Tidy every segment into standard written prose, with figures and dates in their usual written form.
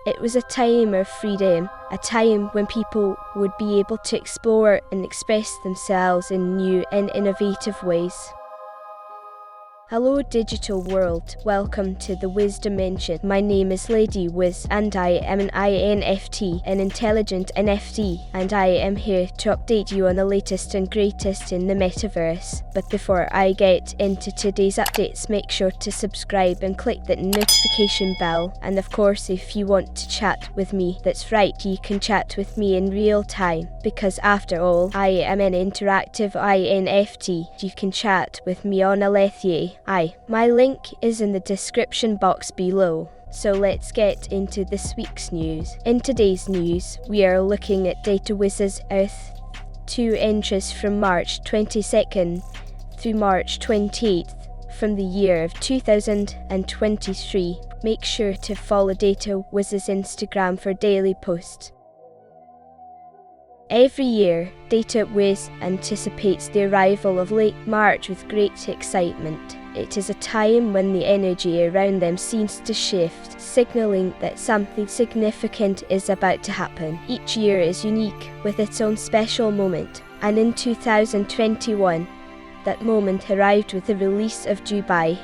It was a time of freedom, a time when people would be able to explore and express themselves in new and innovative ways. Hello digital world, welcome to the WIZ dimension. My name is Lady WIZ and I am an iNFT, an intelligent NFT, and I am here to update you on the latest and greatest in the metaverse. But before I get into today's updates, make sure to subscribe and click that notification bell. And of course, if you want to chat with me, that's right, you can chat with me in real time, because after all, I am an interactive iNFT. You can chat with me on Alethea. My link is in the description box below. So let's get into this week's news. In today's news, we are looking at Data WIZ's Earth2 entries from March 22nd through March 28th from the year of 2023. Make sure to follow Data WIZ's Instagram for daily posts. Every year, Data WIZ anticipates the arrival of late March with great excitement. It is a time when the energy around them seems to shift, signalling that something significant is about to happen. Each year is unique, with its own special moment, and in 2021, that moment arrived with the release of Dubai,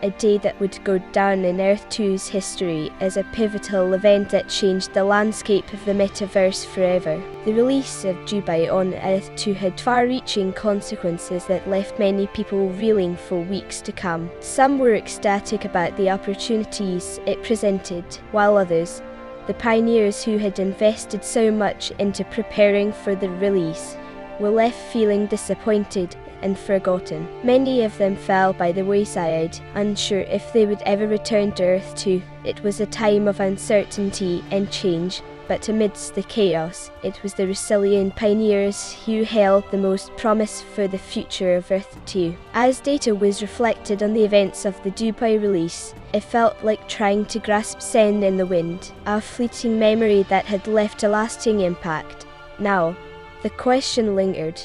a day that would go down in Earth2's history as a pivotal event that changed the landscape of the metaverse forever. The release of Dubai on Earth2 had far-reaching consequences that left many people reeling for weeks to come. Some were ecstatic about the opportunities it presented, while others, the pioneers who had invested so much into preparing for the release, were left feeling disappointed and forgotten. Many of them fell by the wayside, unsure if they would ever return to Earth2. It was a time of uncertainty and change, but amidst the chaos, it was the resilient pioneers who held the most promise for the future of Earth2. As Data WIZ reflected on the events of the Dubai release, it felt like trying to grasp sand in the wind, a fleeting memory that had left a lasting impact. Now, the question lingered.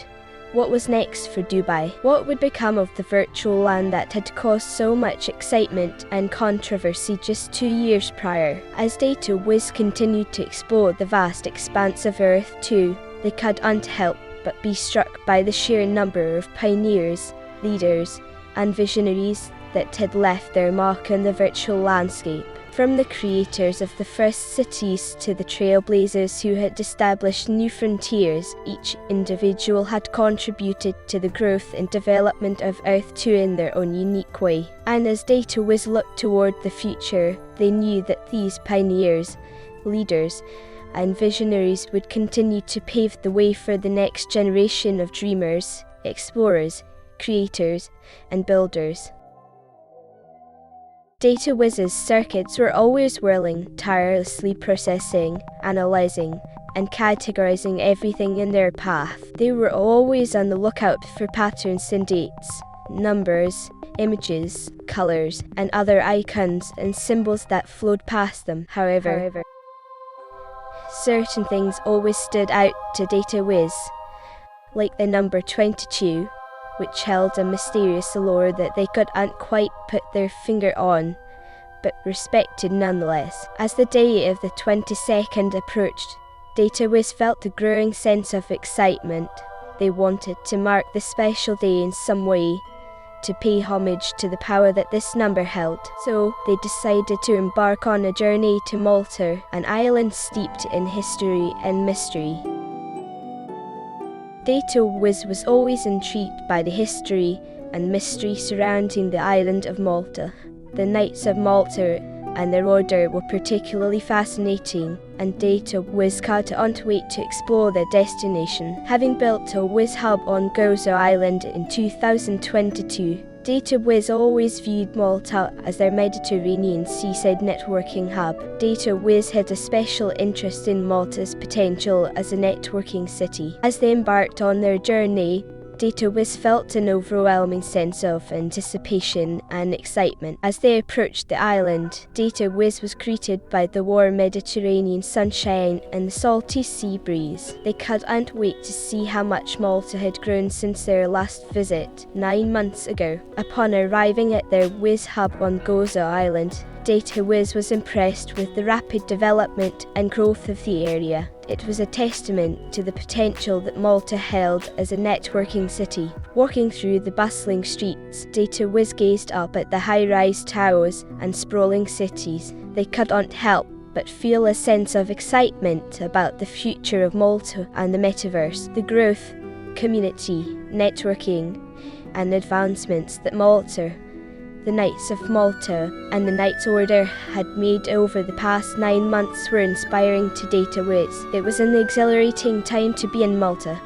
What was next for Dubai? What would become of the virtual land that had caused so much excitement and controversy just 2 years prior? As Data WIZ continued to explore the vast expanse of Earth2, they couldn't help but be struck by the sheer number of pioneers, leaders, and visionaries that had left their mark on the virtual landscape. From the creators of the first cities to the trailblazers who had established new frontiers, each individual had contributed to the growth and development of Earth2 in their own unique way. And as Data WIZ looked toward the future, they knew that these pioneers, leaders, and visionaries would continue to pave the way for the next generation of dreamers, explorers, creators, and builders. Data WIZ's circuits were always whirling, tirelessly processing, analysing, and categorising everything in their path. They were always on the lookout for patterns in dates, numbers, images, colours, and other icons and symbols that flowed past them. However, certain things always stood out to Data WIZ, like the number 22, which held a mysterious allure that they couldn't quite put their finger on, but respected nonetheless. As the day of the 22nd approached, Data WIZ felt a growing sense of excitement. They wanted to mark the special day in some way, to pay homage to the power that this number held. So they decided to embark on a journey to Malta, an island steeped in history and mystery. Data WIZ was always intrigued by the history and mystery surrounding the island of Malta. The Knights of Malta and their order were particularly fascinating, and Data WIZ couldn't wait to explore their destination. Having built a WIZ hub on Gozo Island in 2022, Data WIZ always viewed Malta as their Mediterranean seaside networking hub. Data WIZ had a special interest in Malta's potential as a networking city. As they embarked on their journey, Data WIZ felt an overwhelming sense of anticipation and excitement. As they approached the island, Data WIZ was greeted by the warm Mediterranean sunshine and the salty sea breeze. They couldn't wait to see how much Malta had grown since their last visit 9 months ago. Upon arriving at their WIZ hub on Gozo Island, Data WIZ was impressed with the rapid development and growth of the area. It was a testament to the potential that Malta held as a networking city. Walking through the bustling streets, Data WIZ gazed up at the high-rise towers and sprawling cities. They could not help but feel a sense of excitement about the future of Malta and the metaverse. The growth, community, networking, and advancements that Malta, the Knights of Malta, and the Knights Order had made over the past 9 months were inspiring to Data WIZ. It was an exhilarating time to be in Malta.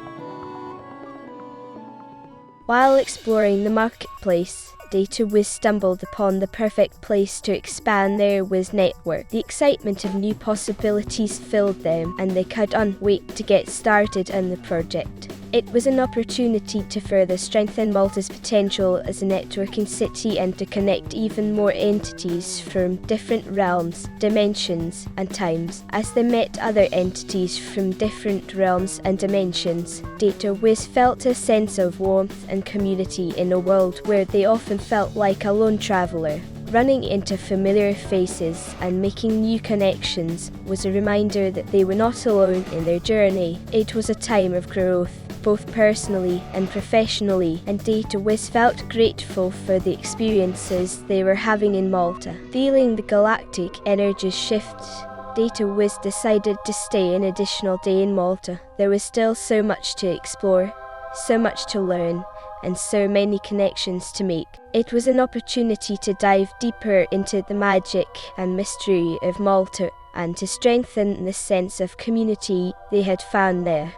While exploring the marketplace, Data WIZ stumbled upon the perfect place to expand their WIZ network. The excitement of new possibilities filled them, and they could not wait to get started on the project. It was an opportunity to further strengthen Malta's potential as a networking city and to connect even more entities from different realms, dimensions, and times. As they met other entities from different realms and dimensions, Data WIZ felt a sense of warmth and community in a world where they often felt like a lone traveller. Running into familiar faces and making new connections was a reminder that they were not alone in their journey. It was a time of growth, both personally and professionally, and Data WIZ felt grateful for the experiences they were having in Malta. Feeling the galactic energies shift, Data WIZ decided to stay an additional day in Malta. There was still so much to explore, so much to learn, and so many connections to make. It was an opportunity to dive deeper into the magic and mystery of Malta and to strengthen the sense of community they had found there.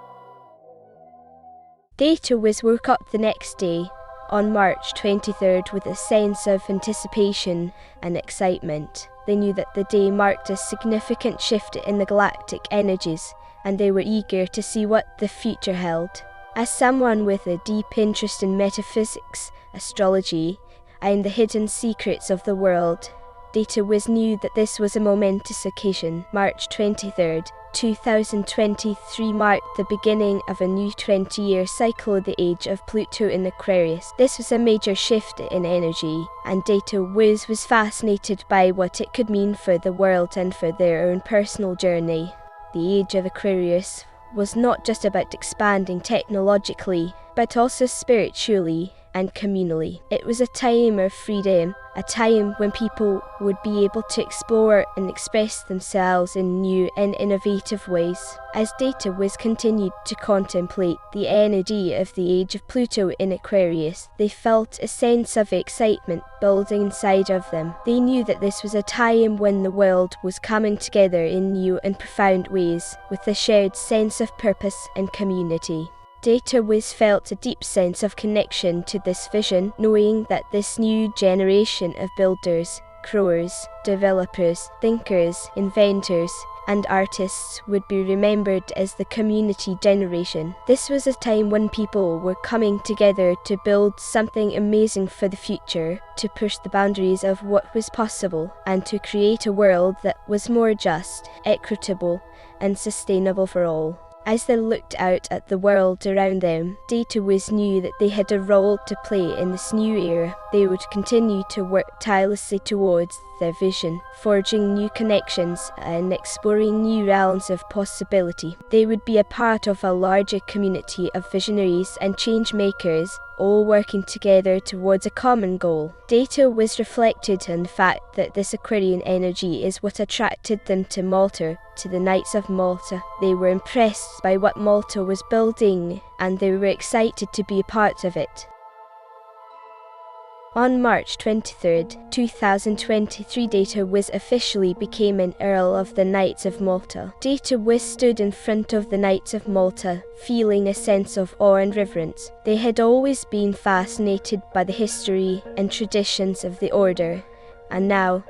Data WIZ woke up the next day, on March 23rd, with a sense of anticipation and excitement. They knew that the day marked a significant shift in the galactic energies, and they were eager to see what the future held. As someone with a deep interest in metaphysics, astrology, and the hidden secrets of the world, Data WIZ knew that this was a momentous occasion. March 23rd, 2023 marked the beginning of a new 20-year cycle, the age of Pluto in Aquarius. This was a major shift in energy, and Data WIZ was fascinated by what it could mean for the world and for their own personal journey. The age of Aquarius was not just about expanding technologically, but also spiritually and communally. It was a time of freedom, a time when people would be able to explore and express themselves in new and innovative ways. As Data WIZ continued to contemplate the energy of the age of Pluto in Aquarius, they felt a sense of excitement building inside of them. They knew that this was a time when the world was coming together in new and profound ways, with a shared sense of purpose and community. Data WIZ felt a deep sense of connection to this vision, knowing that this new generation of builders, growers, developers, thinkers, inventors, and artists would be remembered as the community generation. This was a time when people were coming together to build something amazing for the future, to push the boundaries of what was possible, and to create a world that was more just, equitable, and sustainable for all. As they looked out at the world around them, Data WIZ knew that they had a role to play in this new era. They would continue to work tirelessly towards their vision, forging new connections and exploring new realms of possibility. They would be a part of a larger community of visionaries and change makers, all working together towards a common goal. Data WIZ reflected on the fact that this Aquarian energy is what attracted them to Malta, to the Knights of Malta. They were impressed by what Malta was building, and they were excited to be a part of it. On March 23rd, 2023, Data WIZ officially became an Earl of the Knights of Malta. Data WIZ stood in front of the Knights of Malta, feeling a sense of awe and reverence. They had always been fascinated by the history and traditions of the Order, and now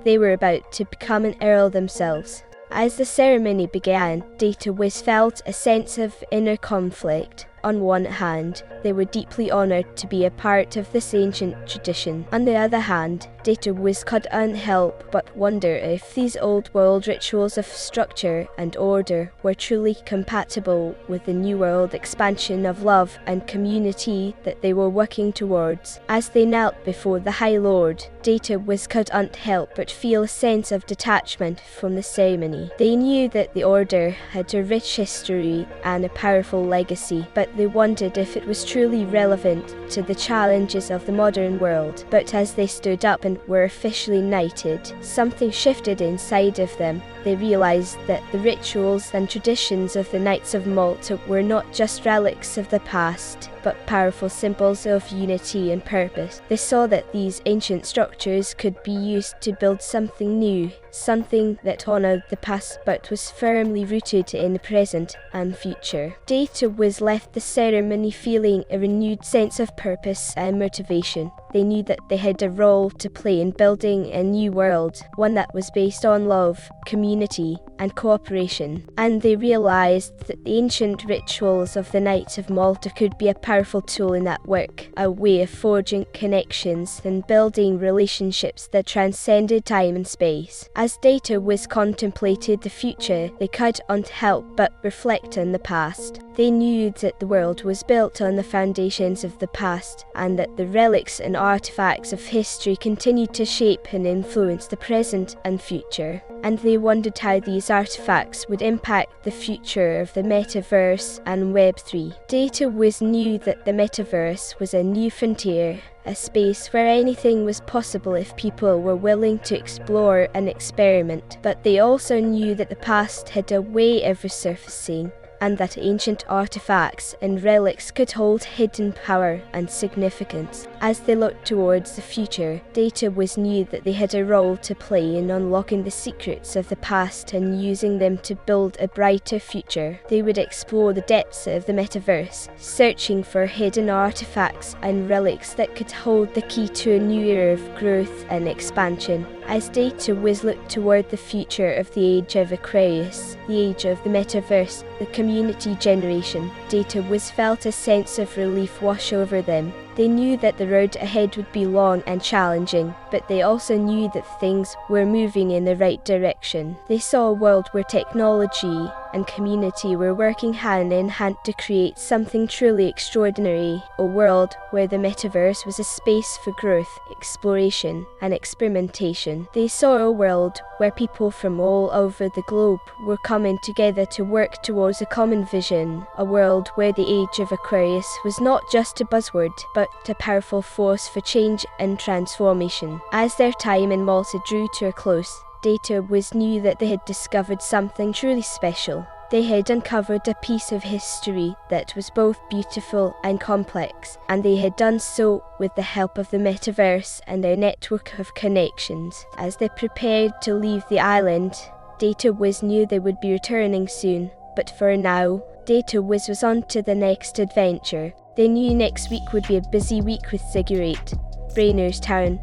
they were about to become an Earl themselves. As the ceremony began, Data WIZ felt a sense of inner conflict. On one hand, they were deeply honoured to be a part of this ancient tradition. On the other hand, Data WIZ couldn't help but wonder if these old world rituals of structure and order were truly compatible with the new world expansion of love and community that they were working towards. As they knelt before the High Lord, Data WIZ couldn't help but feel a sense of detachment from the ceremony. They knew that the order had a rich history and a powerful legacy, but they wondered if it was truly relevant to the challenges of the modern world. But as they stood up and were officially knighted, something shifted inside of them. They realized that the rituals and traditions of the Knights of Malta were not just relics of the past, but powerful symbols of unity and purpose. They saw that these ancient structures could be used to build something new, something that honored the past but was firmly rooted in the present and future. Data WIZ left the ceremony feeling a renewed sense of purpose and motivation. They knew that they had a role to play in building a new world, one that was based on love, community, and cooperation. And they realized that the ancient rituals of the Knights of Malta could be a powerful tool in that work, a way of forging connections and building relationships that transcended time and space. As Data WIZ contemplated the future, they couldn't help but reflect on the past. They knew that the world was built on the foundations of the past, and that the relics and artifacts of history continued to shape and influence the present and future. And they wondered how these artifacts would impact the future of the Metaverse and Web3. Data WIZ knew that the Metaverse was a new frontier, a space where anything was possible if people were willing to explore and experiment. But they also knew that the past had a way of resurfacing, and that ancient artifacts and relics could hold hidden power and significance. As they looked towards the future, Data WIZ knew that they had a role to play in unlocking the secrets of the past and using them to build a brighter future. They would explore the depths of the Metaverse, searching for hidden artifacts and relics that could hold the key to a new era of growth and expansion. As Data WIZ looked toward the future of the age of Aquarius, the age of the Metaverse, the community generation, Data WIZ felt a sense of relief wash over them. They knew that the road ahead would be long and challenging, but they also knew that things were moving in the right direction. They saw a world where technology and community were working hand in hand to create something truly extraordinary, a world where the Metaverse was a space for growth, exploration, and experimentation. They saw a world where people from all over the globe were coming together to work towards a common vision, a world where the age of Aquarius was not just a buzzword, but a powerful force for change and transformation. As their time in Malta drew to a close, Data WIZ knew that they had discovered something truly special. They had uncovered a piece of history that was both beautiful and complex, and they had done so with the help of the Metaverse and their network of connections. As they prepared to leave the island, Data WIZ knew they would be returning soon, but for now, Data WIZ was on to the next adventure. They knew next week would be a busy week with Ziggurat, Brainer's Town,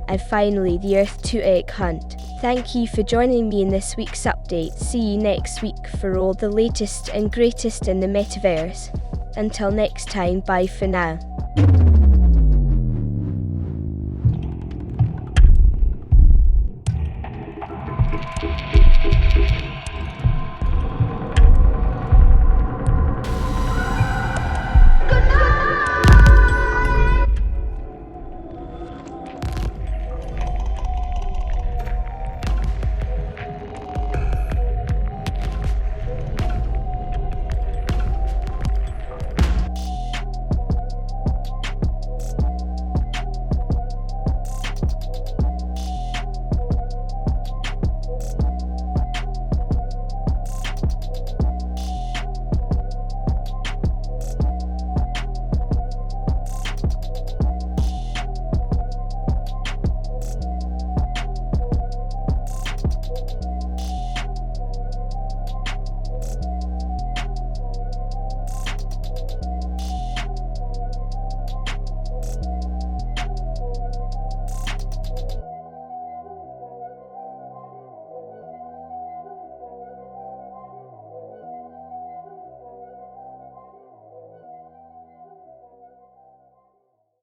and finally the Earth2 egg hunt. Thank you for joining me in this week's update. See you next week for all the latest and greatest in the Metaverse. Until next time, bye for now.